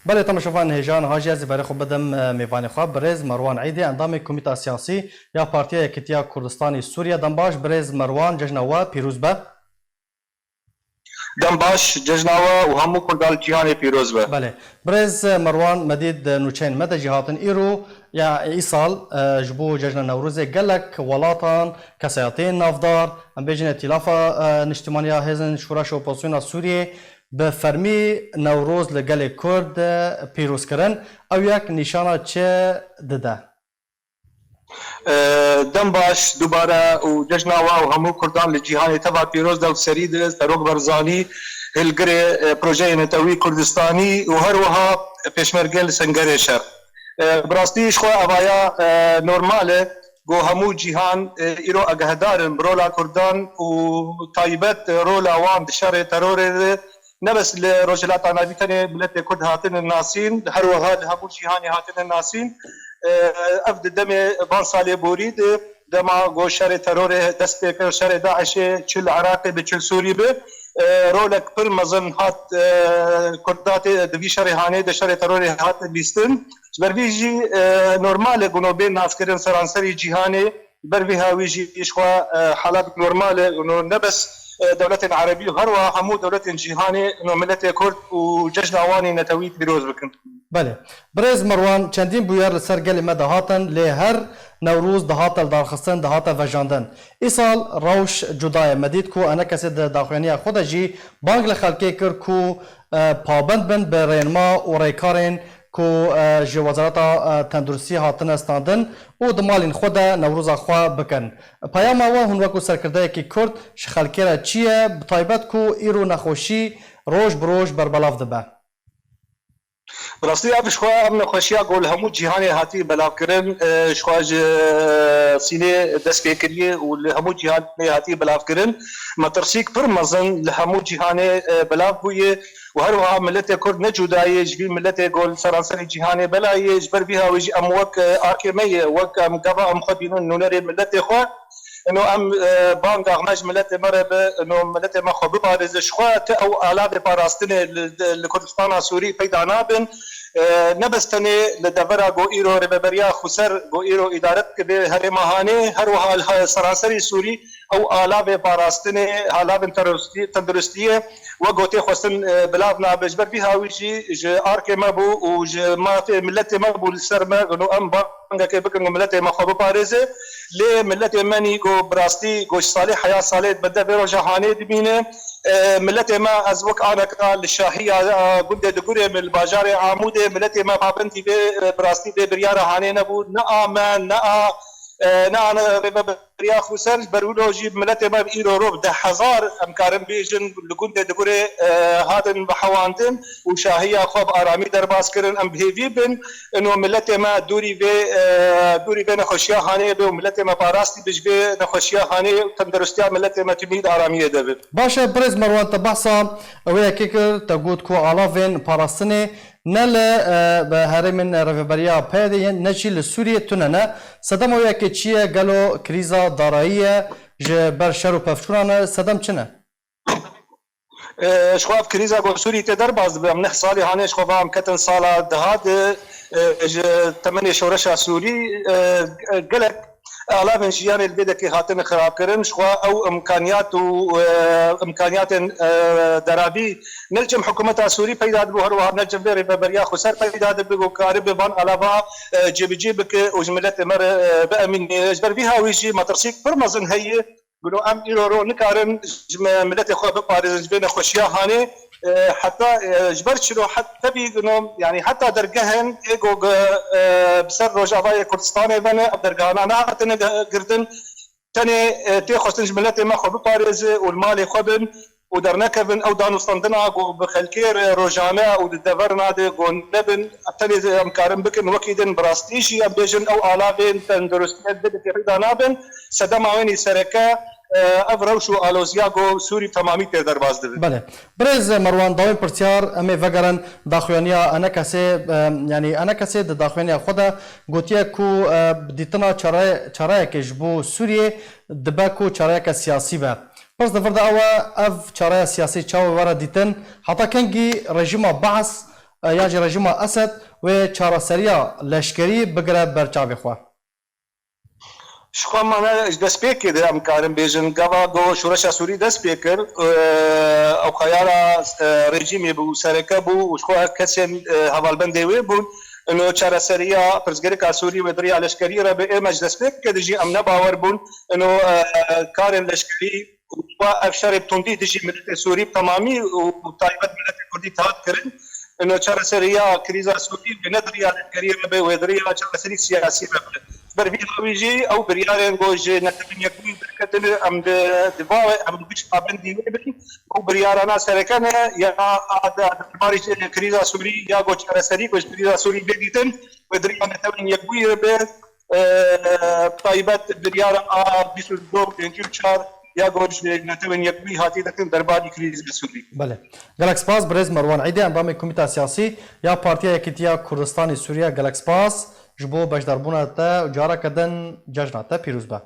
بله تماشاوان هیجان هاجی از برای خوب بدم میوانی خواب برز مروان عیدی اندام کمیته سیاسی یا پارتی یکیتیا کردستانی سوریه دنباش برز مروان جشنوا پیروز به دنباش ججناوا و همو کردال جیهان پیروز به بله برز مروان مدید نوچین مد جهاتن ایرو یا ایسال جبو جشن نوروز گلک ولاتان کسایتین نافدار ام بیجن ائتلافا نشتمانیا هزن شورش اپوزیسیون سوریه به فرمی نوروز لگل کرد پیروز کردن او یک نشانه چه داده دنباش دوباره و ججناوا و همو کردان لجیهان تبع پیروز دو سرید تروک برزانی هلگری پروژه نتوی کردستانی و هر وها پیشمرگل سنگری شر براستیش خو اوایا نورماله گو همو جیهان ایرو اگهدارن برولا کردان و تایبت رولا وان دشار ترور نبس لرجلات عنابيتني بلاد كرد هاتن الناسين هر وهاد همو جيهاني هاتن الناسين افد دم بان صالي بوريد دما گو شر ترور دست بكر شر داعش چل عراقي بچل سوري به رولك پر مزن هات كردات دوی شر هانه د شر ترور هات بیستن بربيجي نورمال گنو بين عسكرين سرانسري جيهاني بربي هاويجي اشوا حالات نورمال انه نبس دولة عربية هروها همو دولة جيهاني انه ملت كرد وججن اواني نتويت بروز بكن بله برز مروان چندین بویر لسر گل ما دهاتن لی هر نوروز دهاتل دارخستن دهاتل وجاندن ایسال روش جدای مدید کو انا کسی داخوانی خود جی بانگ لخلقی کر کو پابند بن به رینما و ریکارین کو جی وزارت تندرستی هاتن استاندن و دمالین خود نوروز خوا بکن پیام و هون وکو سرکرده کی کرد شخلکی را چیه بطایبت کو ایرو نخوشی روش بروش بربلاف دبه براستی ابش خوا ام خوشیا گول همو جهانی هاتی بلاف کرن شواج سینه دست فکریه و همو جهانی هاتی بلاف کرن مترسیک پر مزن همو جهانی بلاف بویه و هر وها ملت کرد نجودای جبی ملت گول سرانسر جهانی بلای جبر بها وجی ام وک آرکیمی وک ام قبا ام خدینون نونری ملت خوا انه ام بانك اغماج ملت مرب انه ملت ما خو ببارز شخوات او الاف باراستن لكردستان سوري بيدا نابن نبستني لدبرا جو ايرو ربريا خسر جو ايرو اداره به هر ماهانه هر وها سراسري سوري او الاف باراستن الاف تندرستيه وقوتي خصن بلادنا بجبر فيها ويجي ارك مابو وما في ملت مابو السرما انه ام بانك بكن ملت ما خو ببارز لي ملت ماني جو براستي جو صالح حياه صالح بدا بروجهاني دبينه ملت ما ازوك انا للشاهيه قد دغوري من الباجار عمود ملت ما بابنتي براستي بريار هاني نبو نامان نا انا بريا خسر برولوجي ملت ما ايرو روب ده هزار امكارن بيجن لقد دغوري هادن بحوانتن وشاهيه خوب ارامي درباس كرن ام بهيفي بن انه ملت ما دوري بين خوشيا هاني به ملت ما باراستي بجبي نخوشيا هاني تندرستيا ملت ما تميد اراميه دبل باشا برز مروان تبحثا ويا كيكر تقود كو علافين باراستني نل به هرمن رفبریا پیدا نشیل سوریه توننه صدام ویا که چیه گلو کریزا داراییه جه بر شر و پفشورانه صدام چنه؟ شخواف كريزا جو سوري تدر باز بمنح صالي هانيش خوفام كتن صالة دهاد تمني شورشا سوري قلق آلاف جيان البيدك هاتن خراب كرن شخوا او امكانيات درابي نلجم حكومة سوري پیدا دبو هر وها نلجم بيري ببريا خسر پیدا دبو كارب بان علاوه جيبك وجملت مر بامن جبر بها ويجي مترسيك برمزن هي قالوا ام ايرو نكارن ملت اخو ببارز بين خوشيا هاني حتى جبرت شنو حتى بيقولوا يعني حتى درجهن ايجو بسر رجاء كردستان بنا درجانا انا اتنا قردن تاني تي خصنج ملت ما خو ببارز والمالي خبن ودرنكبن او دانو صندنا بخلكير روجانا ودفرنا دي نبن تاني امكارن بكن وكيدن براستيشي ام بيجن او الافين تندرستيات بدك يدانابن سدما ويني سركا افروشو الوزياغو سوري تمامي تقدر باز دبي بله برز مروان داوم پرسیار امی وگرن داخوانیا انا کسی یعنی انا کسی داخوانیا خدا گوتیا کو دیتنا چرای که جبو سوریه دبا کو چرای که سیاسی با پس دفرد اوا اف چرای سیاسی چاو ورا دیتن حتی کنگی رژیم بحث یا جی رژیما اسد و چارەسەریya leşkerî bigire berçavê xwe. شخوا مانه دست پێ کرد ئەم کارم بێژن گەوا گۆ شوڕەشە سووری دەست پێ کرد ئەو خەیارە ڕێژیمێ بوو سەرەکە بوو وشخوا کەسێن هەواڵبەندێ وێ بوون انه چارەسەریya پرزگەرێکا سووری و دڕیا لەشکەری رە بە ئێمەش دەست پێ کە دژی ئەم نەباوەڕ بوون انه کارên لەشکەری ئەف شەرێ توندی دژی ملەتê سووری تەمامی و تایبەت ملەتê کوردی تات کردن انه چارەسەریya کریزا سووری بە نەدڕیا لەشکەری رە بێ وێ دڕیا چارەسەری سیاسی رە بێ بربیجی او بریارن گوج نتمن یکوی برکتن ام دفاع ام بیش ابندی ببین او بریارنا سرکنه یا درباری کریزا سوری یا گوج رسری گوج کریزا سوری بگیتن و دریا نتمن یکوی به طایبت بریار 22 4 یا گوج نتمن یکوی هاتی دکن درباری کریزا سوری. بله. گلک سپاس برز مروان عیدی اندام کمیته سیاسی یا پارتیا یکیتیا کردستان سوریه گلک سپاس جبو بشداربونا تا جارا کدن جشنات پیروز به.